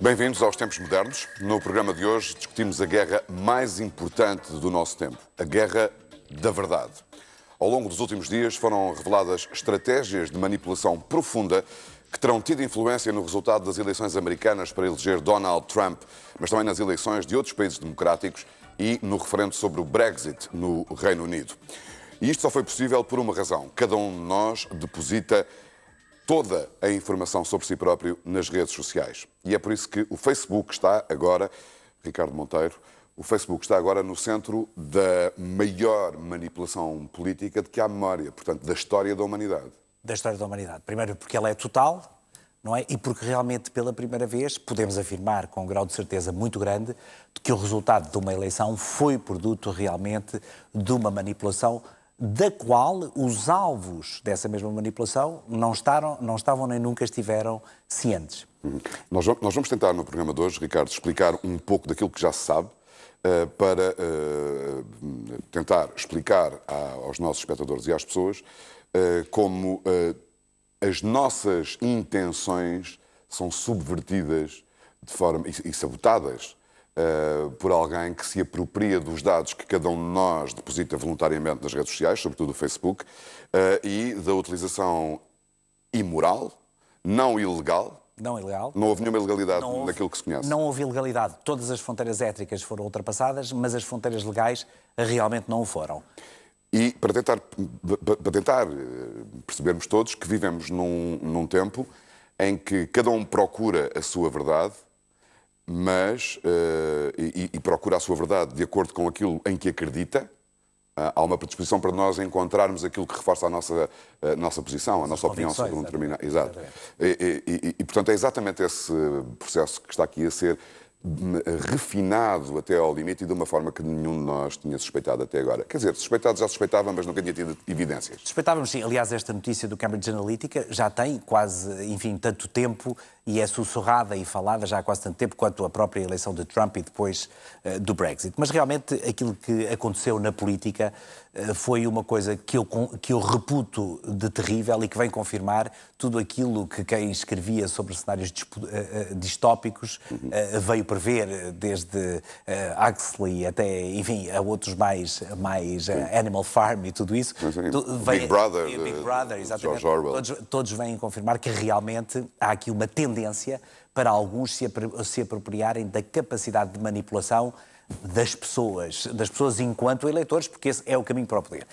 Bem-vindos aos Tempos Modernos. No programa de hoje discutimos a guerra mais importante do nosso tempo, a guerra da verdade. Ao longo dos últimos dias foram reveladas estratégias de manipulação profunda que terão tido influência no resultado das eleições americanas para eleger Donald Trump, mas também nas eleições de outros países democráticos e no referendo sobre o Brexit no Reino Unido. E isto só foi possível por uma razão. Cada um de nós deposita toda a informação sobre si próprio nas redes sociais. E é por isso que o Facebook está agora, Ricardo Monteiro, o Facebook está agora no centro da maior manipulação política de que há memória, portanto, da história da humanidade. Da história da humanidade. Primeiro porque ela é total, não é? E porque realmente, pela primeira vez, podemos afirmar com um grau de certeza muito grande de que o resultado de uma eleição foi produto realmente de uma manipulação da qual os alvos dessa mesma manipulação não estavam nem nunca estiveram cientes. Nós vamos tentar no programa de hoje, Ricardo, explicar um pouco daquilo que já se sabe para tentar explicar aos nossos espectadores e às pessoas como as nossas intenções são subvertidas de forma, e sabotadas por alguém que se apropria dos dados que cada um de nós deposita voluntariamente nas redes sociais, sobretudo o Facebook, e da utilização imoral, não ilegal. Não ilegal. Não houve nenhuma ilegalidade naquilo que se conhece. Não houve ilegalidade. Todas as fronteiras étnicas foram ultrapassadas, mas as fronteiras legais realmente não o foram. E para tentar percebermos todos que vivemos num tempo em que cada um procura a sua verdade, mas e procura a sua verdade de acordo com aquilo em que acredita. Há uma predisposição para nós encontrarmos aquilo que reforça a nossa posição, a nossa opinião sobre um determinado... Exato. E, portanto, é exatamente esse processo que está aqui a ser refinado até ao limite e de uma forma que nenhum de nós tinha suspeitado até agora. Quer dizer, suspeitado já suspeitava, mas nunca tinha tido evidências. Suspeitávamos, sim. Aliás, esta notícia do Cambridge Analytica já tem quase, enfim, tanto tempo e é sussurrada e falada já há quase tanto tempo quanto a própria eleição de Trump e depois do Brexit. Mas realmente aquilo que aconteceu na política foi uma coisa que eu reputo de terrível e que vem confirmar tudo aquilo que quem escrevia sobre cenários distópicos veio prever, desde Huxley até, enfim, a outros mais Animal Farm e tudo isso. Big Brother, exatamente. George Orwell. Todos vêm confirmar que realmente há aqui uma tendência para alguns se apropriarem da capacidade de manipulação das pessoas enquanto eleitores, porque esse é o caminho para o poder.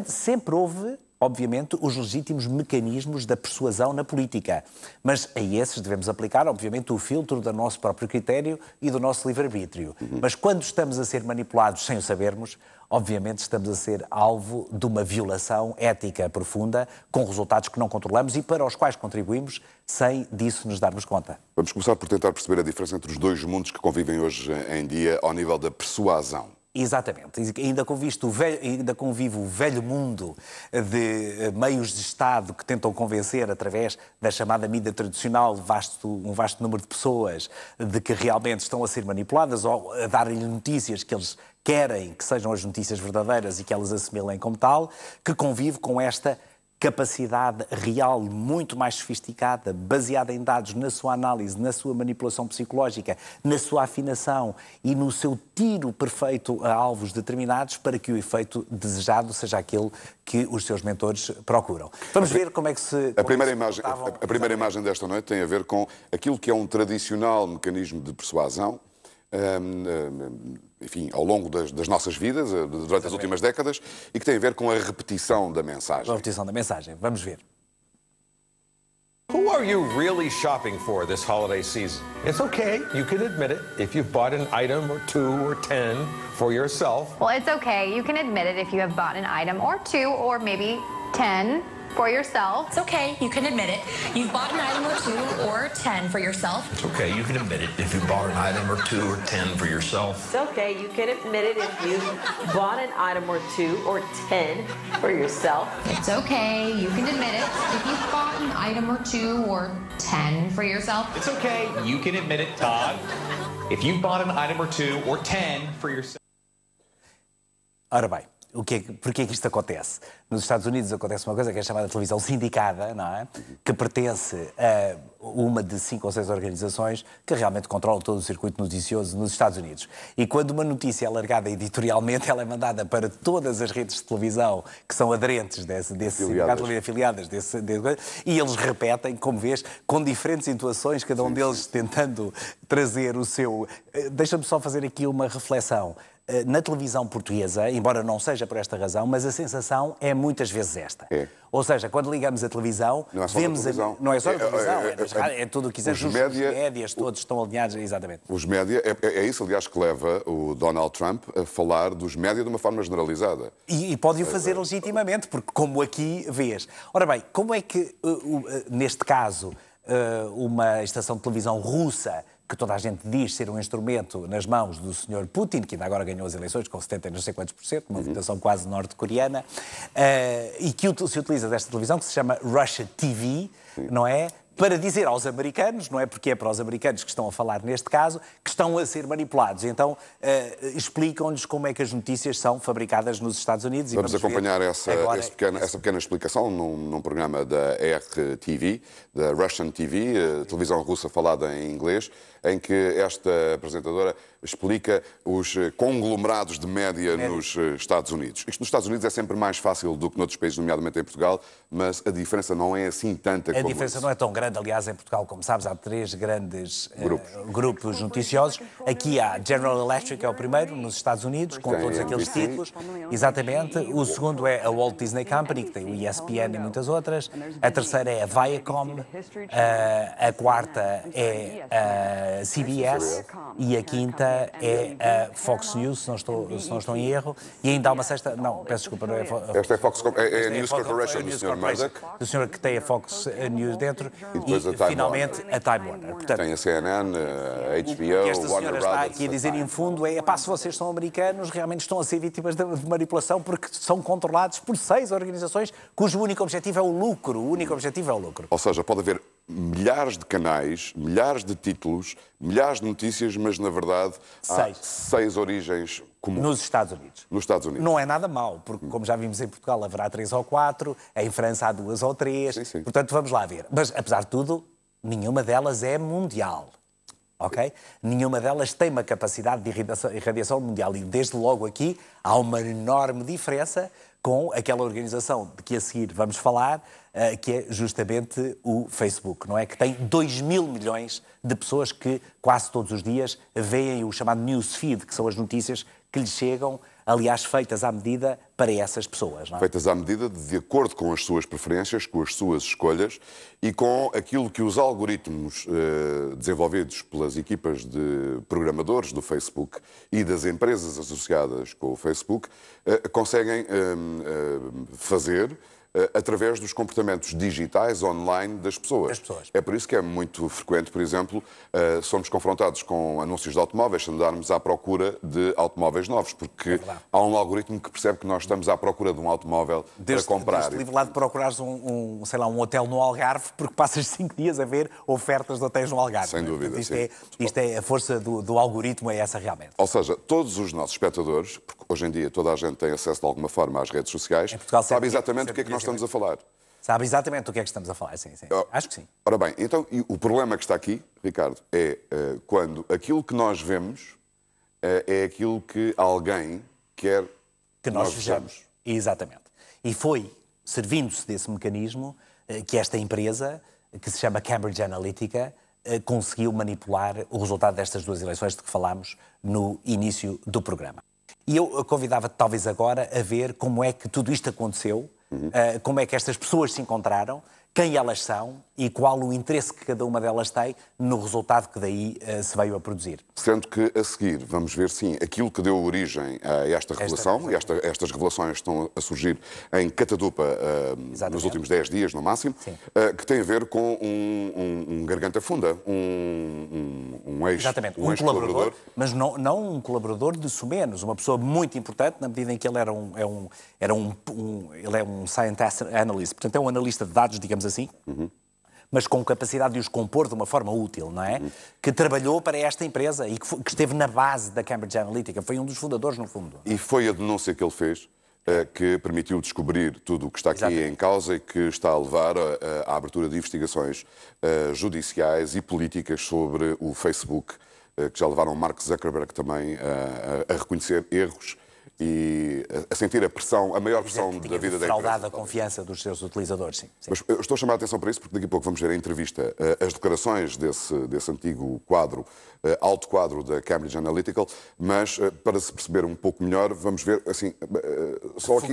Sempre houve, obviamente, os legítimos mecanismos da persuasão na política, mas a esses devemos aplicar, obviamente, o filtro do nosso próprio critério e do nosso livre-arbítrio. Mas quando estamos a ser manipulados sem o sabermos, obviamente estamos a ser alvo de uma violação ética profunda, com resultados que não controlamos e para os quais contribuímos sem disso nos darmos conta. Vamos começar por tentar perceber a diferença entre os dois mundos que convivem hoje em dia ao nível da persuasão. Exatamente. Ainda convive o velho mundo de meios de Estado que tentam convencer, através da chamada mídia tradicional, um vasto número de pessoas de que realmente estão a ser manipuladas ou a darem-lhe notícias que eles querem que sejam as notícias verdadeiras e que elas assimilem como tal, que convive com esta capacidade real muito mais sofisticada, baseada em dados, na sua análise, na sua manipulação psicológica, na sua afinação e no seu tiro perfeito a alvos determinados para que o efeito desejado seja aquele que os seus mentores procuram. Vamos ver como é que se... A primeira imagem desta noite tem a ver com aquilo que é um tradicional mecanismo de persuasão, enfim, ao longo das nossas vidas, durante as últimas décadas, e que tem a ver com a repetição da mensagem. A repetição da mensagem. Vamos ver. Who are you really shopping for this holiday season? It's okay, you can admit it, if you've bought an item or 2 or 10 for yourself. Well, it's okay, you can admit it if you have bought an item or 2 or maybe 10 for yourself. It's okay, you can admit it. You've bought an item or 2 or 10 for yourself. It's okay, you can admit it if you bought an item or 2 or 10 for yourself. It's okay, you can admit it if you bought an item or 2 or 10 for yourself. It's okay, you can admit it if you've bought an item or 2 or 10 for yourself. It's okay, you can admit it, Todd, if you've bought an item or 2 or 10 for yourself. Ora bem, Porquê que isto acontece? Nos Estados Unidos acontece uma coisa que é chamada televisão sindicada, não é? Que pertence a uma de 5 ou 6 organizações que realmente controlam todo o circuito noticioso nos Estados Unidos. E quando uma notícia é largada editorialmente, ela é mandada para todas as redes de televisão que são aderentes desse sindicato, afiliadas e eles repetem, como vês, com diferentes intuações, cada um deles tentando trazer o seu... Deixa-me só fazer aqui uma reflexão. Na televisão portuguesa, embora não seja por esta razão, mas a sensação é muitas vezes esta. Ou seja, quando ligamos a televisão, não é só vemos... televisão. Não é só a televisão, é tudo o que quiser. Os médias todos estão alinhados, exatamente. Os média, é isso, aliás, que leva o Donald Trump a falar dos média de uma forma generalizada. E pode-o fazer legitimamente, porque como aqui vês. Ora bem, como é que, neste caso, uma estação de televisão russa, que toda a gente diz ser um instrumento nas mãos do Sr. Putin, que ainda agora ganhou as eleições com 70 não sei quantos por cento, uma votação quase norte-coreana, e que se utiliza desta televisão, que se chama Russia TV, não é? Para dizer aos americanos, não é porque é para os americanos que estão a falar neste caso, que estão a ser manipulados. Então, explicam-lhes como é que as notícias são fabricadas nos Estados Unidos. Vamos acompanhar essa pequena explicação num programa da RTV, da Russian TV, televisão russa falada em inglês, em que esta apresentadora explica os conglomerados de média nos Estados Unidos. Isto nos Estados Unidos é sempre mais fácil do que noutros países, nomeadamente em Portugal, mas a diferença não é assim tanta como... A diferença não é tão grande. Aliás, em Portugal, como sabes, há 3 grandes grupos noticiosos. Aqui há General Electric, é o primeiro, nos Estados Unidos, com todos aqueles títulos. Exatamente. O segundo é a Walt Disney Company, que tem o ESPN e muitas outras. A terceira é a Viacom. A quarta é a CBS. E a quinta é a Fox News, se não estou em erro. E ainda há uma sexta... Não, peço desculpa, não é... Esta é a News Corporation do Sr. Murdoch. Do senhor que tem a Fox News dentro. E finalmente a Time Warner. Portanto, tem a CNN, a HBO, e esta Warner senhora Brothers. Está aqui a dizer, em fundo, se vocês são americanos, realmente estão a ser vítimas de manipulação porque são controlados por 6 organizações cujo único objetivo é o lucro. O único objetivo é o lucro. Ou seja, pode haver milhares de canais, milhares de títulos, milhares de notícias, mas, na verdade, há 6 origens comuns. Nos Estados Unidos. Nos Estados Unidos. Não é nada mau, porque, como já vimos em Portugal, haverá 3 ou 4, em França há 2 ou 3, sim. Portanto, vamos lá ver. Mas, apesar de tudo, nenhuma delas é mundial. Ok? Nenhuma delas tem uma capacidade de irradiação mundial. E, desde logo aqui, há uma enorme diferença com aquela organização de que a seguir vamos falar, que é justamente o Facebook, não é? Que tem 2.000 milhões de pessoas que quase todos os dias veem o chamado newsfeed, que são as notícias que lhes chegam, aliás, feitas à medida para essas pessoas. Não é? Feitas à medida, de acordo com as suas preferências, com as suas escolhas e com aquilo que os algoritmos desenvolvidos pelas equipas de programadores do Facebook e das empresas associadas com o Facebook conseguem fazer através dos comportamentos digitais, online, das pessoas. É por isso que é muito frequente, por exemplo, somos confrontados com anúncios de automóveis, se andarmos à procura de automóveis novos, porque há um algoritmo que percebe que nós estamos à procura de um automóvel para comprar. Desde livre lá de procurares um hotel no Algarve, porque passas 5 dias a ver ofertas de hotéis no Algarve. Sem dúvida, isto é a força do algoritmo, é essa realmente. Ou seja, todos os nossos espectadores, porque hoje em dia toda a gente tem acesso de alguma forma às redes sociais, sabe exatamente o que é que nós estamos a falar. Sabe exatamente o que é que estamos a falar, sim. Acho que sim. Ora bem, então o problema que está aqui, Ricardo, é quando aquilo que nós vemos é aquilo que alguém quer que nós vejamos. Exatamente. E foi servindo-se desse mecanismo que esta empresa, que se chama Cambridge Analytica, conseguiu manipular o resultado destas 2 eleições de que falámos no início do programa. E eu convidava-te, talvez agora, a ver como é que tudo isto aconteceu, como é que estas pessoas se encontraram, quem elas são e qual o interesse que cada uma delas tem no resultado que daí se veio a produzir. Sendo que, a seguir, vamos ver, sim, aquilo que deu origem a esta revelação, e estas revelações estão a surgir em catadupa nos últimos 10 dias, no máximo, que tem a ver com um garganta funda, um ex-colaborador. Mas não um colaborador de sumenos, uma pessoa muito importante, na medida em que ele ele é um scientist analyst, portanto é um analista de dados, digamos assim, mas com capacidade de os compor de uma forma útil, não é? Que trabalhou para esta empresa e que esteve na base da Cambridge Analytica, foi um dos fundadores, no fundo. E foi a denúncia que ele fez que permitiu descobrir tudo o que está aqui em causa e que está a levar à abertura de investigações judiciais e políticas sobre o Facebook, que já levaram Mark Zuckerberg também a reconhecer erros e a sentir a pressão, a maior pressão da vida da empresa. Defraudado a confiança dos seus utilizadores, sim. Mas eu estou a chamar a atenção para isso porque daqui a pouco vamos ver a entrevista, as declarações desse antigo quadro, alto quadro da Cambridge Analytica, mas para se perceber um pouco melhor, vamos ver, assim, só aqui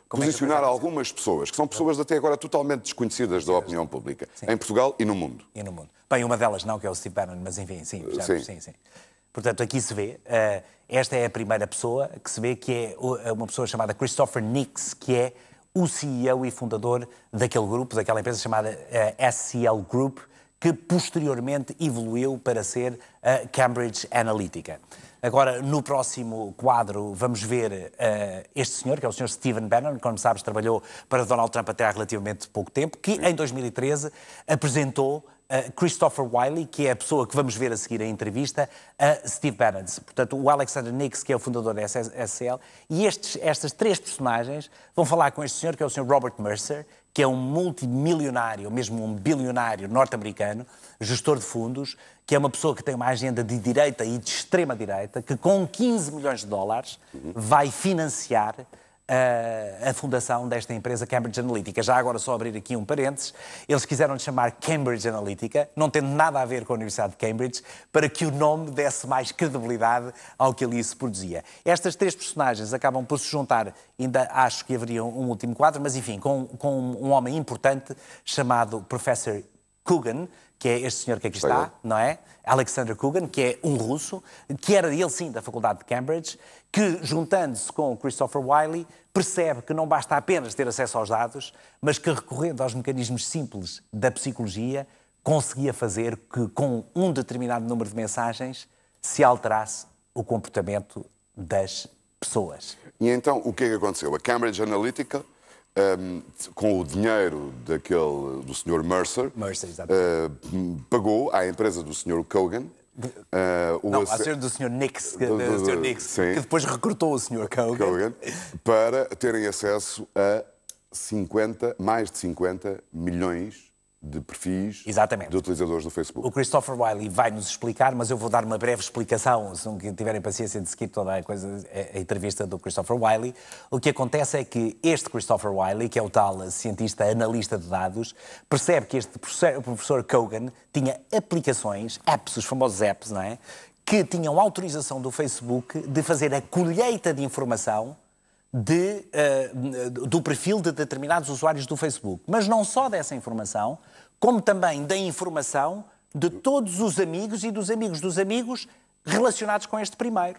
posicionar algumas pessoas, que são pessoas até agora totalmente desconhecidas da opinião pública, em Portugal e no mundo. E no mundo. Bem, uma delas não, que é o Steve Bannon, mas enfim, sim. Portanto, aqui se vê, esta é a primeira pessoa que se vê, que é uma pessoa chamada Christopher Nix, que é o CEO e fundador daquele grupo, daquela empresa chamada SCL Group, que posteriormente evoluiu para ser a Cambridge Analytica. Agora, no próximo quadro, vamos ver este senhor, que é o senhor Stephen Bannon, como sabes, trabalhou para Donald Trump até há relativamente pouco tempo, que em 2013 apresentou Christopher Wylie, que é a pessoa que vamos ver a seguir a entrevista, a Steve Bannon. Portanto, o Alexander Nix, que é o fundador da SCL, e estas três personagens vão falar com este senhor, que é o senhor Robert Mercer, que é um multimilionário, mesmo um bilionário norte-americano, gestor de fundos, que é uma pessoa que tem uma agenda de direita e de extrema-direita, que com 15 milhões de dólares vai financiar a fundação desta empresa Cambridge Analytica. Já agora só abrir aqui um parênteses, eles quiseram chamar Cambridge Analytica, não tendo nada a ver com a Universidade de Cambridge, para que o nome desse mais credibilidade ao que ali se produzia. Estas três personagens acabam por se juntar, ainda acho que haveria um último quadro, mas enfim, com um homem importante chamado Professor Coogan, que é este senhor que aqui está, não é? Alexander Coogan, que é um russo, que era ele sim da Faculdade de Cambridge, que, juntando-se com o Christopher Wylie, percebe que não basta apenas ter acesso aos dados, mas que, recorrendo aos mecanismos simples da psicologia, conseguia fazer que, com um determinado número de mensagens, se alterasse o comportamento das pessoas. E então, o que é que aconteceu? A Cambridge Analytica, com o dinheiro do Sr. Mercer, pagou à empresa do Sr. Coogan. A senhora do Sr. Nix, que depois recrutou o Sr. Coogan, para terem acesso a mais de 50 milhões de perfis de utilizadores do Facebook. O Christopher Wylie vai-nos explicar, mas eu vou dar uma breve explicação, se não tiverem paciência de seguir toda a entrevista do Christopher Wylie. O que acontece é que este Christopher Wylie, que é o tal cientista analista de dados, percebe que este professor Coogan tinha aplicações, apps, os famosos apps, não é? Que tinham autorização do Facebook de fazer a colheita de informação do perfil de determinados usuários do Facebook. Mas não só dessa informação, como também da informação de todos os amigos e dos amigos relacionados com este primeiro.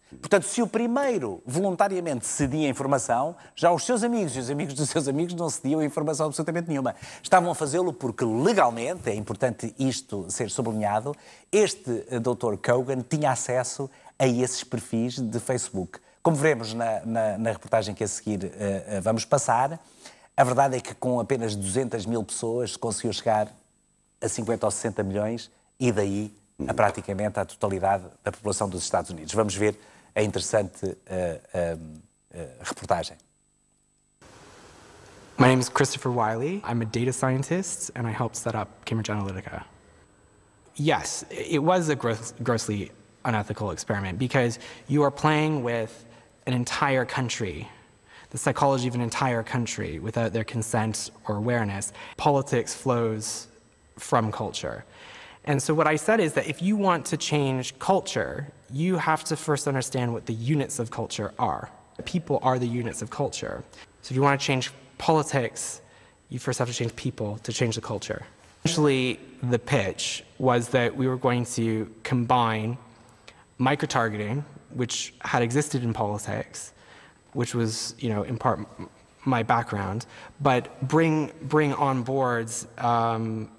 Portanto, se o primeiro voluntariamente cedia informação, já os seus amigos e os amigos dos seus amigos não cediam informação absolutamente nenhuma. Estavam a fazê-lo porque legalmente, é importante isto ser sublinhado, este Dr. Coogan tinha acesso a esses perfis de Facebook. Como veremos na reportagem que a seguir vamos passar, a verdade é que com apenas 200 mil pessoas conseguiu chegar a 50 ou 60 milhões e daí a praticamente a totalidade da população dos Estados Unidos. Vamos ver a interessante reportagem. My name is Christopher Wylie. I'm a data scientist and I helped set up Cambridge Analytica. Yes, it was a grossly unethical experiment because you are playing with an entire country, the psychology of an entire country without their consent or awareness. Politics flows from culture. And so what I said is that if you want to change culture, you have to first understand what the units of culture are. People are the units of culture. So if you want to change politics, you first have to change people to change the culture. Essentially, the pitch was that we were going to combine micro-targeting, which had existed in politics, which was, in part my background, but bring on boards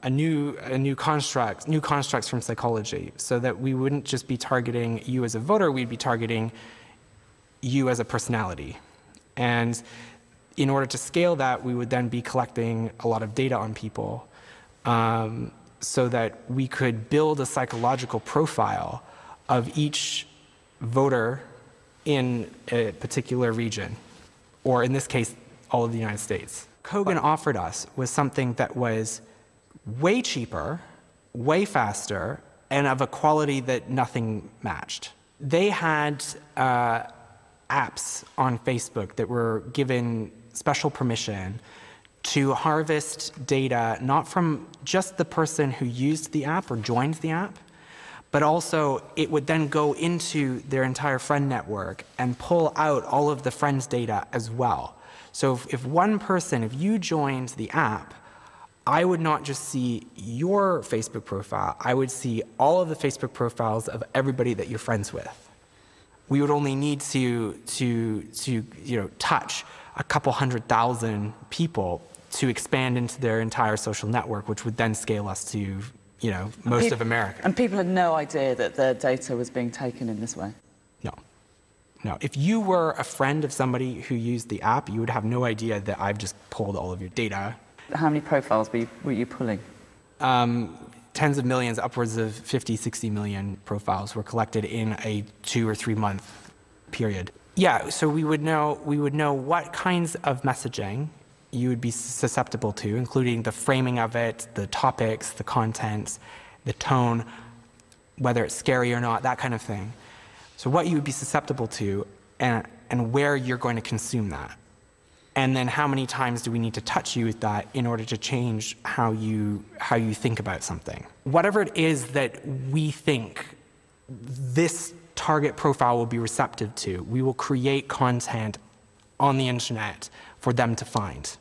new constructs from psychology, so that we wouldn't just be targeting you as a voter, we'd be targeting you as a personality. And in order to scale that, we would then be collecting a lot of data on people, so that we could build a psychological profile of each voter in a particular region. or in this case, all of the United States. Kogan offered us was something that was way cheaper, way faster, and of a quality that nothing matched. They had apps on Facebook that were given special permission to harvest data not from just the person who used the app or joined the app, but also it would then go into their entire friend network and pull out all of the friends' data as well. So if one person, if you joined the app, I would not just see your Facebook profile, I would see all of the Facebook profiles of everybody that you're friends with. We would only need to touch a couple 100,000 people to expand into their entire social network, which would then scale us to, most of America. And people had no idea that their data was being taken in this way? No. If you were a friend of somebody who used the app, you would have no idea that I've just pulled all of your data. How many profiles were you pulling? Tens of millions, upwards of 50, 60 million profiles were collected in a 2 or 3 month period. Yeah, so we would know what kinds of messaging you would be susceptible to, including the framing of it, the topics, the contents, the tone, whether it's scary or not, that kind of thing. So what you would be susceptible to and where you're going to consume that. And then how many times do we need to touch you with that in order to change how you think about something? Whatever it is that we think this target profile will be receptive to, we will create content on the internet for them to find.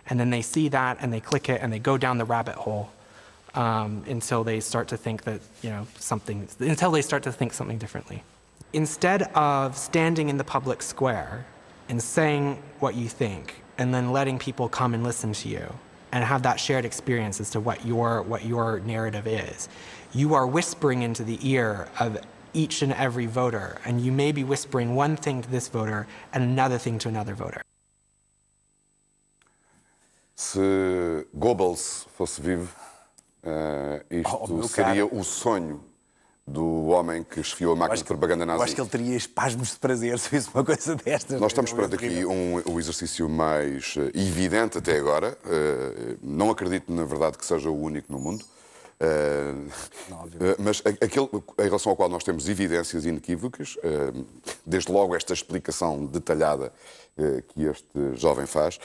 And then they see that and they click it and they go down the rabbit hole until they start to think that, until they start to think something differently. Instead of standing in the public square and saying what you think and then letting people come and listen to you and have that shared experience as to what your narrative is, you are whispering into the ear of each and every voter, and you may be whispering one thing to this voter and another thing to another voter. Se Goebbels fosse vivo, isto seria o sonho do homem que esfiou a máquina de propaganda nazi. Eu acho que ele teria espasmos de prazer se fosse uma coisa destas. Nós estamos perante aqui um exercício mais evidente até agora. Não acredito, na verdade, que seja o único no mundo. Mas aquele em relação ao qual nós temos evidências inequívocas, desde logo esta explicação detalhada que este jovem faz,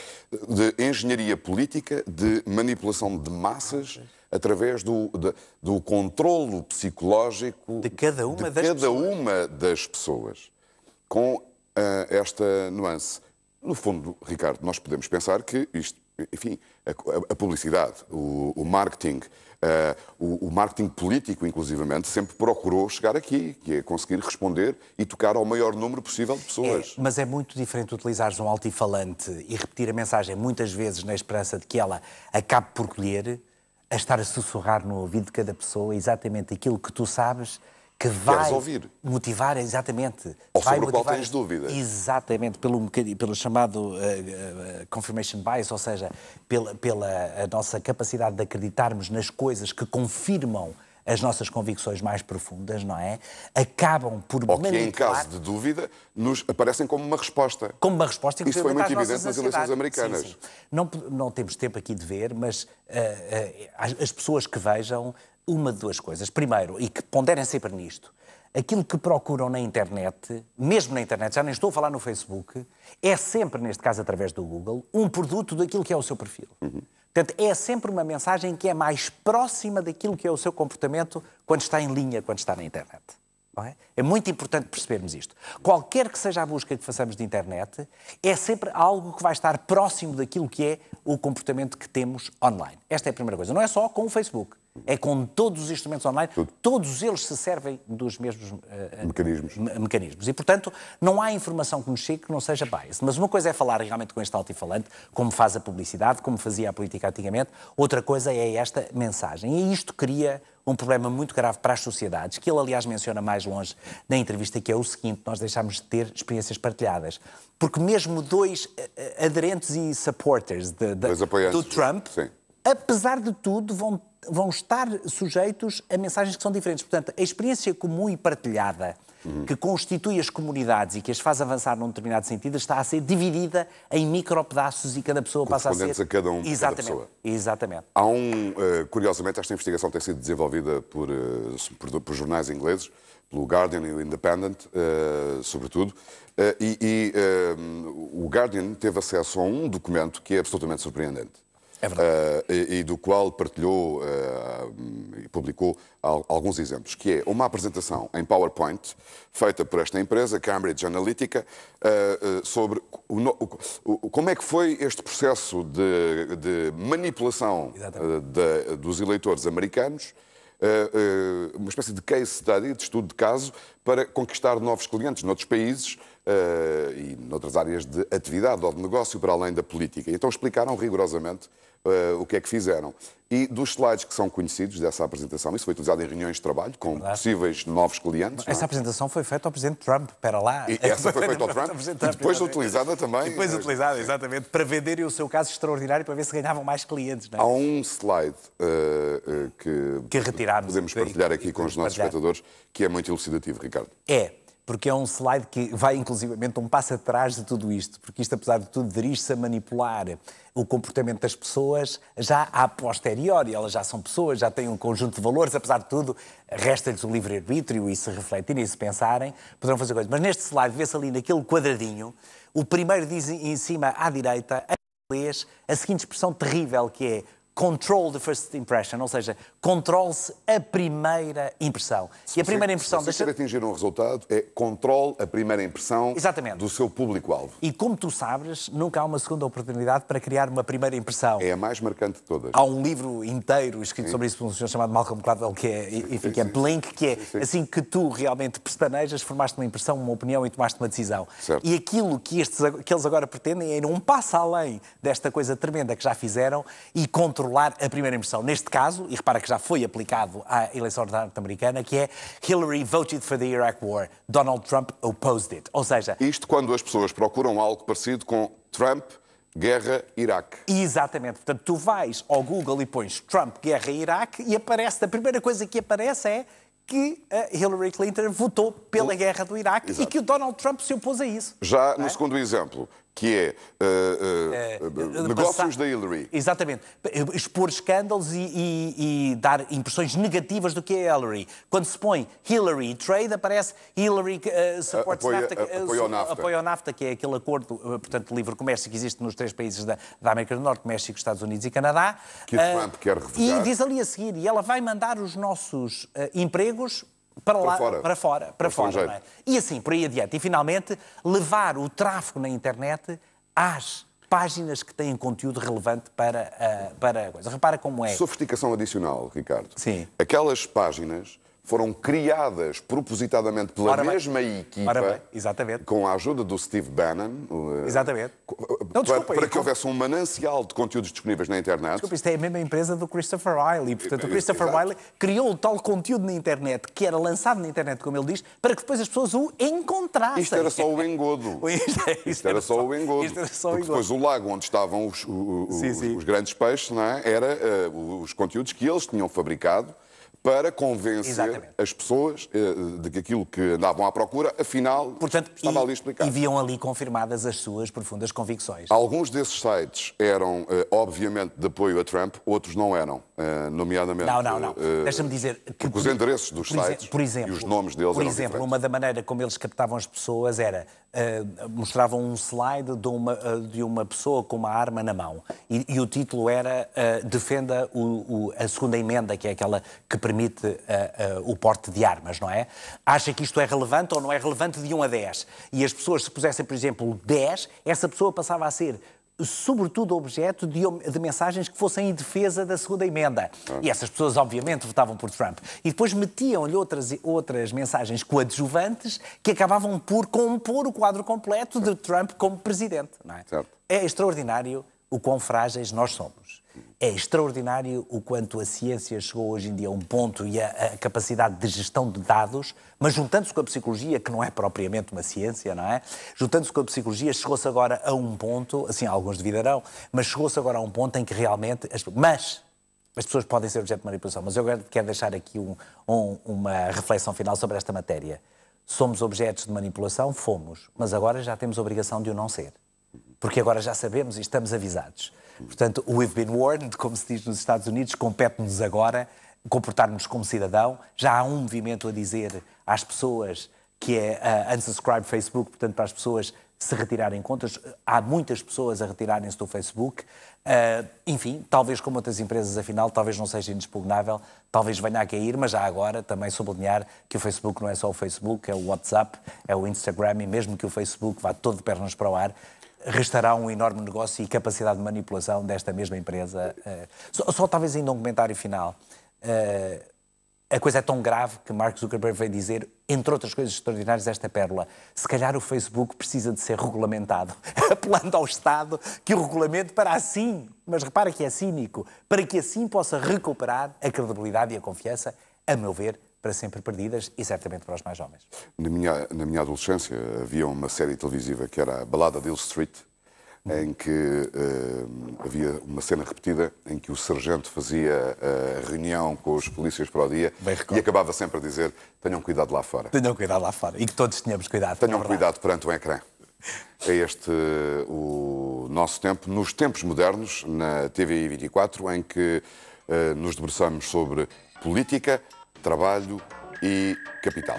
de engenharia política, de manipulação de massas, através do controlo psicológico de cada uma das pessoas. Com esta nuance. No fundo, Ricardo, nós podemos pensar que isto, enfim, a publicidade, o marketing, o marketing político, inclusivamente, sempre procurou chegar aqui, que é conseguir responder e tocar ao maior número possível de pessoas. Mas é muito diferente utilizares um altifalante e repetir a mensagem muitas vezes na esperança de que ela acabe por colher, a estar a sussurrar no ouvido de cada pessoa exatamente aquilo que tu sabes que vai motivar, exatamente. Ou sobre o qual tens dúvidas. Exatamente, pelo chamado confirmation bias, ou seja, pela a nossa capacidade de acreditarmos nas coisas que confirmam as nossas convicções mais profundas, não é? Acabam por manipular... Ou que, em caso de dúvida, nos aparecem como uma resposta. Como uma resposta, isso foi muito evidente nas eleições americanas. Sim. Não temos tempo aqui de ver, mas as pessoas que vejam uma de duas coisas. Primeiro, e que ponderem sempre nisto, aquilo que procuram na internet, mesmo na internet, já nem estou a falar no Facebook, é sempre, neste caso através do Google, um produto daquilo que é o seu perfil. Portanto, é sempre uma mensagem que é mais próxima daquilo que é o seu comportamento quando está em linha, quando está na internet. Não é? É muito importante percebermos isto. Qualquer que seja a busca que façamos de internet, é sempre algo que vai estar próximo daquilo que é o comportamento que temos online. Esta é a primeira coisa. Não é só com o Facebook. É com todos os instrumentos online, todos eles se servem dos mesmos mecanismos. E, portanto, não há informação que nos chegue que não seja bias. Mas uma coisa é falar realmente com este altifalante, como faz a publicidade, como fazia a política antigamente. Outra coisa é esta mensagem. E isto cria um problema muito grave para as sociedades, que ele, aliás, menciona mais longe na entrevista, que é o seguinte: nós deixamos de ter experiências partilhadas. Porque mesmo dois aderentes e supporters do Trump, apesar de tudo, vão estar sujeitos a mensagens que são diferentes. Portanto, a experiência comum e partilhada que constitui as comunidades e que as faz avançar num determinado sentido, está a ser dividida em micropedaços e cada pessoa passa a ser... correspondentes a cada um, cada pessoa. Exatamente. Há curiosamente, esta investigação tem sido desenvolvida por jornais ingleses, pelo Guardian e o Independent, sobretudo, o Guardian teve acesso a um documento que é absolutamente surpreendente. É verdade. E do qual partilhou e publicou alguns exemplos, que é uma apresentação em PowerPoint feita por esta empresa, Cambridge Analytica, sobre como é que foi este processo de manipulação dos eleitores americanos, uma espécie de case study, de estudo de caso, para conquistar novos clientes noutros países e noutras áreas de atividade ou de negócio para além da política. E então explicaram rigorosamente o que é que fizeram. E dos slides que são conhecidos dessa apresentação, isso foi utilizado em reuniões de trabalho com possíveis novos clientes. Essa apresentação foi feita ao Presidente Trump, espera lá. E essa foi feita ao Trump e depois utilizada também. E depois utilizada, exatamente, para venderem o seu caso extraordinário para ver se ganhavam mais clientes. Não é? Há um slide que retiraram, podemos partilhar aqui com os nossos espectadores, que é muito elucidativo, Ricardo. Porque é um slide que vai inclusivamente um passo atrás de tudo isto, porque isto, apesar de tudo, dirige-se a manipular o comportamento das pessoas já a posteriori. Elas já são pessoas, já têm um conjunto de valores, apesar de tudo, resta-lhes o livre-arbítrio e se refletirem e se pensarem, poderão fazer coisas. Mas neste slide, vê-se ali naquele quadradinho, o primeiro diz em cima à direita, em inglês, a seguinte expressão terrível que é control the first impression, ou seja, controle-se a primeira impressão. E a primeira impressão... Se você quer atingir um resultado, é controle a primeira impressão do seu público-alvo. E como tu sabes, nunca há uma segunda oportunidade para criar uma primeira impressão. É a mais marcante de todas. Há um livro inteiro escrito sobre isso por um senhor chamado Malcolm Gladwell, que é Blink, que é assim que tu realmente pestanejas, formaste uma impressão, uma opinião e tomaste uma decisão. Certo. E aquilo que eles agora pretendem é ir um passo além desta coisa tremenda que já fizeram e controlar a primeira impressão. Neste caso, e repara que já foi aplicado à eleição norte-americana, que é Hillary voted for the Iraq War, Donald Trump opposed it. Ou seja... Isto quando as pessoas procuram algo parecido com Trump, guerra, Iraque. Exatamente. Portanto, tu vais ao Google e pões Trump, guerra, Iraque e aparece, a primeira coisa que aparece é que a Hillary Clinton votou pela guerra do Iraque e que o Donald Trump se opôs a isso. Já no segundo exemplo, que é negócios da Hillary. Exatamente. Expor escândalos e dar impressões negativas do que é Hillary. Quando se põe Hillary Trade, aparece Hillary supports NAFTA, apoia o NAFTA, que é aquele acordo, portanto, de livre comércio que existe nos 3 países da América do Norte, México, Estados Unidos e Canadá. Que Trump quer revogar. E diz ali a seguir, e ela vai mandar os nossos empregos para fora. Não é? E assim, por aí adiante. E, finalmente, levar o tráfego na internet às páginas que têm conteúdo relevante para a coisa. Repara como é. Sofisticação adicional, Ricardo. Sim. Aquelas páginas foram criadas propositadamente pela mesma equipa, exatamente, com a ajuda do Steve Bannon, exatamente, para que houvesse um manancial de conteúdos disponíveis na internet. Desculpa, isto é a mesma empresa do Christopher Wylie. Portanto, o Christopher Wylie criou o tal conteúdo na internet, que era lançado na internet, como ele diz, para que depois as pessoas o encontrassem. Isto era só o engodo. Isto era só o engodo. Porque depois o lago onde estavam os grandes peixes, não é? Era os conteúdos que eles tinham fabricado para convencer as pessoas de que aquilo que andavam à procura, afinal, estava ali explicado. E viam ali confirmadas as suas profundas convicções. Alguns desses sites eram, obviamente, de apoio a Trump, outros não eram, nomeadamente... Não. Deixa-me dizer... que os endereços dos sites e os nomes deles eram diferentes. Uma da maneira como eles captavam as pessoas era... mostravam um slide de uma pessoa com uma arma na mão. E o título era defenda a segunda emenda, que é aquela que permite o porte de armas, não é? Acha que isto é relevante ou não é relevante de 1 a 10? E as pessoas, se pusessem, por exemplo, 10, essa pessoa passava a ser sobretudo objeto de mensagens que fossem em defesa da segunda emenda. E essas pessoas, obviamente, votavam por Trump. E depois metiam-lhe outras mensagens coadjuvantes que acabavam por compor o quadro completo de Trump como presidente. Não é? É extraordinário o quão frágeis nós somos. É extraordinário o quanto a ciência chegou hoje em dia a um ponto e a capacidade de gestão de dados, mas juntando-se com a psicologia, que não é propriamente uma ciência, não é? Juntando-se com a psicologia, chegou-se agora a um ponto, assim, alguns duvidarão, mas chegou-se agora a um ponto em que realmente... Mas as pessoas podem ser objeto de manipulação, mas eu quero deixar aqui uma reflexão final sobre esta matéria. somos objetos de manipulação? Fomos. Mas agora já temos a obrigação de o não ser. Porque agora já sabemos e estamos avisados. Portanto, we've been warned, como se diz nos Estados Unidos, compete-nos agora comportar-nos como cidadão. Já há um movimento a dizer às pessoas que é unsubscribe Facebook, portanto, para as pessoas se retirarem contas. Há muitas pessoas a retirarem-se do Facebook. Enfim, talvez como outras empresas, afinal, talvez não seja inexpugnável, talvez venha a cair, mas já agora também sublinhar que o Facebook não é só o Facebook, é o WhatsApp, é o Instagram, e mesmo que o Facebook vá todo de pernas para o ar, restará um enorme negócio e capacidade de manipulação desta mesma empresa. Só talvez ainda um comentário final. A coisa é tão grave que Mark Zuckerberg veio dizer, entre outras coisas extraordinárias, esta pérola. Se calhar o Facebook precisa de ser regulamentado, apelando ao Estado que o regulamente para assim, mas repara que é cínico, para que assim possa recuperar a credibilidade e a confiança, a meu ver, para sempre perdidas e certamente para os mais jovens. Na minha adolescência havia uma série televisiva que era a Balada de Hill Street, em que havia uma cena repetida em que o sargento fazia a reunião com os polícias para o dia e acabava sempre a dizer: tenham cuidado lá fora. Tenham cuidado lá fora. E que todos tenhamos cuidado. Tenham cuidado perante o ecrã. É este o nosso tempo, nos tempos modernos, na TVI 24, em que nos debruçamos sobre política, trabalho e capital.